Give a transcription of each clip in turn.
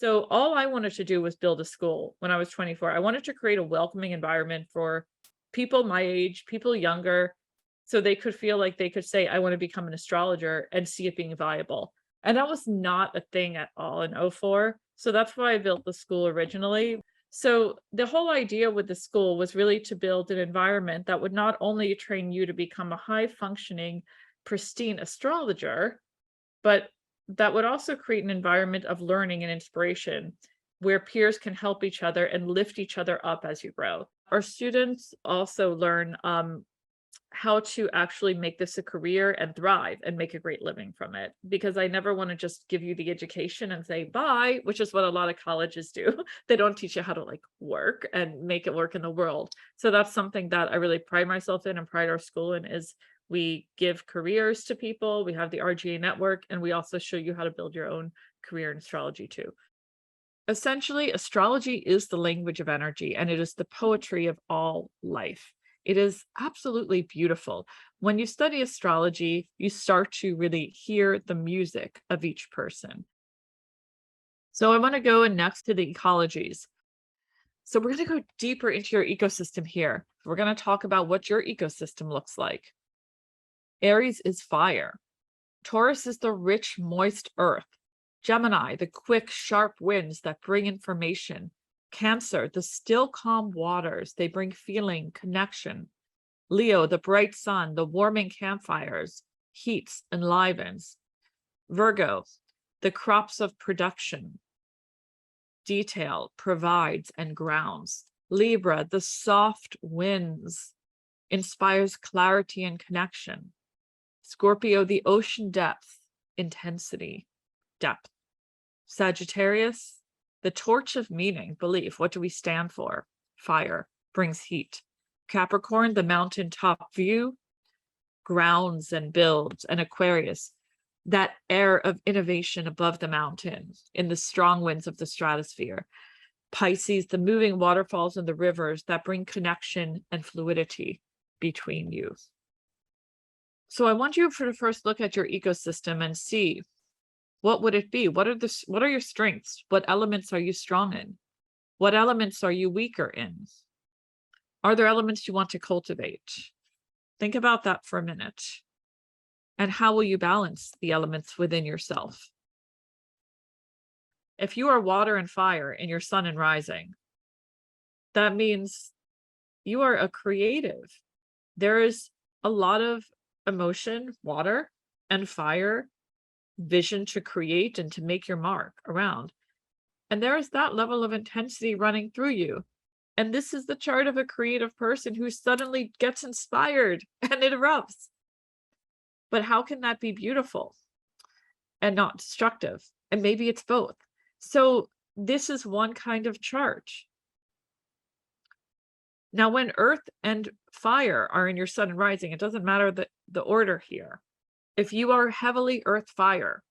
So all I wanted to do was build a school when I was 24. I wanted to create a welcoming environment for people my age, people younger, so they could feel like they could say, I want to become an astrologer and see it being viable. And that was not a thing at all in '04. So that's why I built the school originally. So the whole idea with the school was really to build an environment that would not only train you to become a high functioning, pristine astrologer, but that would also create an environment of learning and inspiration where peers can help each other and lift each other up as you grow. Our students also learn how to actually make this a career and thrive and make a great living from it. Because I never want to just give you the education and say bye, which is what a lot of colleges do. They don't teach you how to like work and make it work in the world. So that's something that I really pride myself in and pride our school in is we give careers to people. We have the RGA network, and we also show you how to build your own career in astrology too. Essentially, astrology is the language of energy, and it is the poetry of all life. It is absolutely beautiful. When you study astrology, you start to really hear the music of each person. So I want to go next to the ecologies. So we're going to go deeper into your ecosystem here. We're going to talk about what your ecosystem looks like. Aries is fire. Taurus is the rich, moist earth. Gemini, the quick, sharp winds that bring information. Cancer, the still, calm waters. They bring feeling, connection. Leo, the bright sun, the warming campfires. Heats, enlivens. Virgo, the crops of production. Detail, provides and grounds. Libra, the soft winds. Inspires clarity and connection. Scorpio, the ocean depth, intensity, depth. Sagittarius, the torch of meaning, belief. What do we stand for? Fire, brings heat. Capricorn, the mountaintop view, grounds and builds. And Aquarius, that air of innovation above the mountain in the strong winds of the stratosphere. Pisces, the moving waterfalls and the rivers that bring connection and fluidity between you. So I want you to first look at your ecosystem and see what would it be? What are your strengths? What elements are you strong in? What elements are you weaker in? Are there elements you want to cultivate? Think about that for a minute. And how will you balance the elements within yourself? If you are water and fire in your sun and rising, that means you are a creative. There is a lot of emotion, water and fire, vision to create and to make your mark around. And there is that level of intensity running through you. And this is the chart of a creative person who suddenly gets inspired and it erupts. But how can that be beautiful and not destructive? And maybe it's both. So this is one kind of chart. Now, when earth and fire are in your sun and rising, it doesn't matter the order here. If you are heavily earth fire,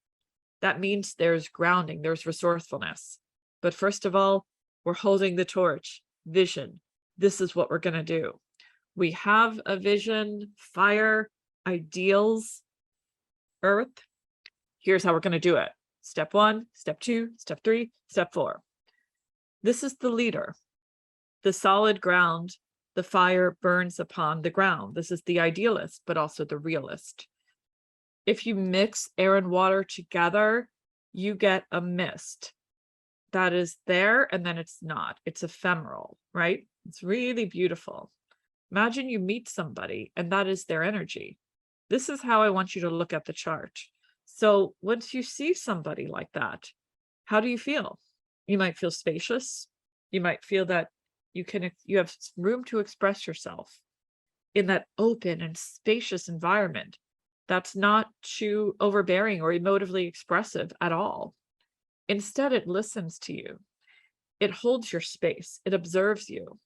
that means there's grounding, there's resourcefulness. But first of all, we're holding the torch, vision. This is what we're going to do. We have a vision, fire, ideals, earth. Here's how we're going to do it. Step 1, step 2, step 3, step 4. This is the leader. The solid ground, the fire burns upon the ground. This is the idealist, but also the realist. If you mix air and water together, you get a mist that is there and then it's not. It's ephemeral, right? It's really beautiful. Imagine you meet somebody and that is their energy. This is how I want you to look at the chart. So once you see somebody like that, how do you feel? You might feel spacious. You might feel that you have room to express yourself in that open and spacious environment that's not too overbearing or emotively expressive at all. Instead, it listens to you. It holds your space. It observes you.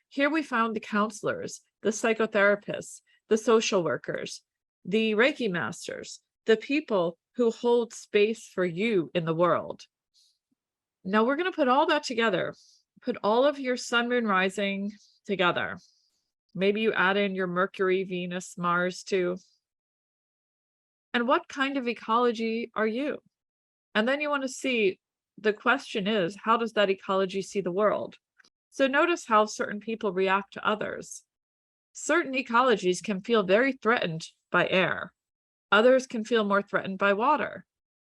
Here we found the counselors, the psychotherapists, the social workers, the Reiki masters, the people who hold space for you in the world. Now we're going to put all that together. Put all of your sun, moon, rising together. Maybe you add in your Mercury, Venus, Mars too. And what kind of ecology are you? And then you want to see the question is, how does that ecology see the world? So notice how certain people react to others. Certain ecologies can feel very threatened by air. Others can feel more threatened by water.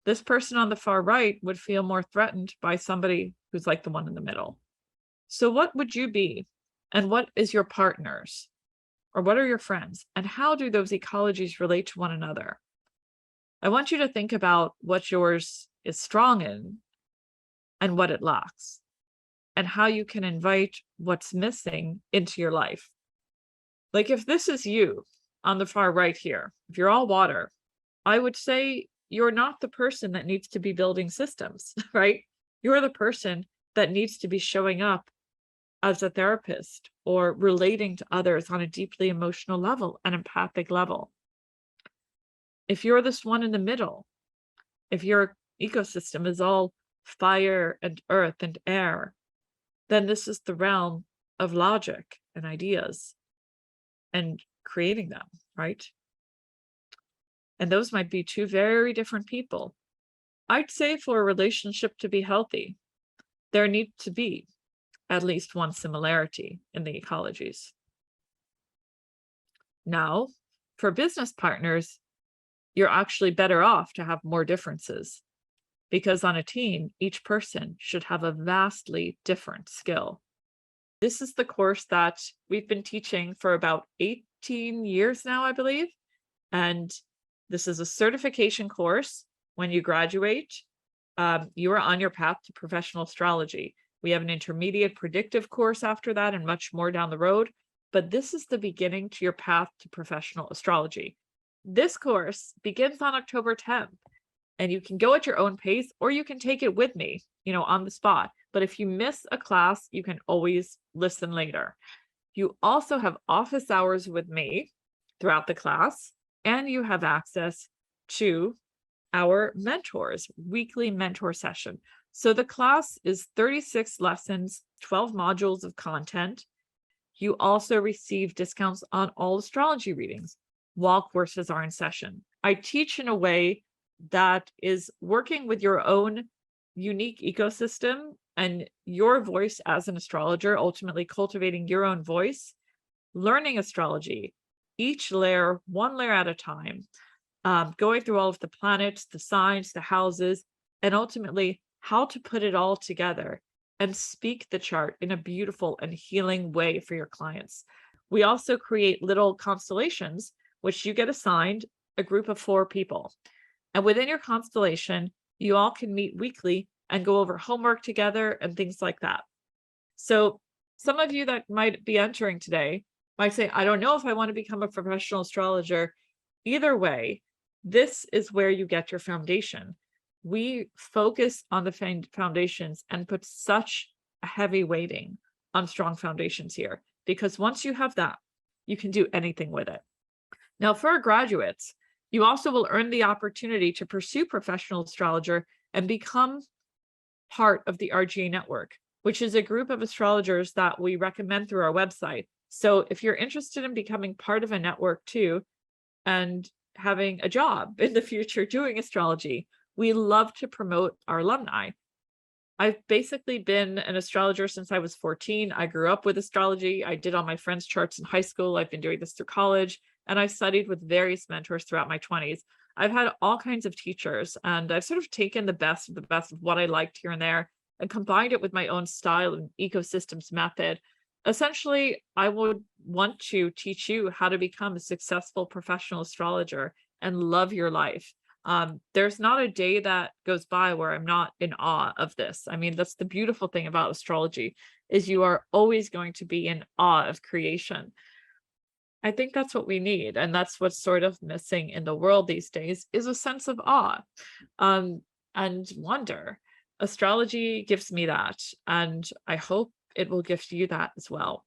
This person on the far right would feel more threatened by somebody who's like the one in the middle. So what would you be? And what is your partner's? Or what are your friends? And how do those ecologies relate to one another? I want you to think about what yours is strong in and what it lacks, and how you can invite what's missing into your life. Like if this is you on the far right here, if you're all water, I would say you're not the person that needs to be building systems, right? You're the person that needs to be showing up as a therapist or relating to others on a deeply emotional level, an empathic level. If you're this one in the middle, if your ecosystem is all fire and earth and air, then this is the realm of logic and ideas and creating them, right? And those might be two very different people. I'd say for a relationship to be healthy, there needs to be at least one similarity in the ecologies. Now, for business partners, you're actually better off to have more differences, because on a team, each person should have a vastly different skill. This is the course that we've been teaching for about 18 years now, I believe. And this is a certification course. When you graduate, you are on your path to professional astrology. We have an intermediate predictive course after that and much more down the road. But this is the beginning to your path to professional astrology. This course begins on October 10th, and you can go at your own pace, or you can take it with me, on the spot. But if you miss a class, you can always listen later. You also have office hours with me throughout the class, and you have access to our mentors, weekly mentor session. So the class is 36 lessons, 12 modules of content. You also receive discounts on all astrology readings while courses are in session. I teach in a way that is working with your own unique ecosystem and your voice as an astrologer, ultimately cultivating your own voice, learning astrology, each layer, one layer at a time, going through all of the planets, the signs, the houses, and ultimately how to put it all together and speak the chart in a beautiful and healing way for your clients. We also create little constellations, which you get assigned a group of 4 people. And within your constellation, you all can meet weekly and go over homework together and things like that. So some of you that might be entering today might say, I don't know if I want to become a professional astrologer. Either way, this is where you get your foundation. We focus on the foundations and put such a heavy weighting on strong foundations here, because once you have that, you can do anything with it. Now, for our graduates, you also will earn the opportunity to pursue professional astrologer and become part of the RGA network, which is a group of astrologers that we recommend through our website. So if you're interested in becoming part of a network too, and having a job in the future doing astrology, we love to promote our alumni. I've basically been an astrologer since I was 14. I grew up with astrology. I did all my friends' charts in high school. I've been doing this through college, and I studied with various mentors throughout my 20s. I've had all kinds of teachers, and I've sort of taken the best of what I liked here and there and combined it with my own style and ecosystems method. Essentially, I would want to teach you how to become a successful professional astrologer and love your life. There's not a day that goes by where I'm not in awe of this. I mean, that's the beautiful thing about astrology, is you are always going to be in awe of creation. I think that's what we need, and that's what's sort of missing in the world these days, is a sense of awe and wonder. Astrology gives me that, and I hope it will gift you that as well.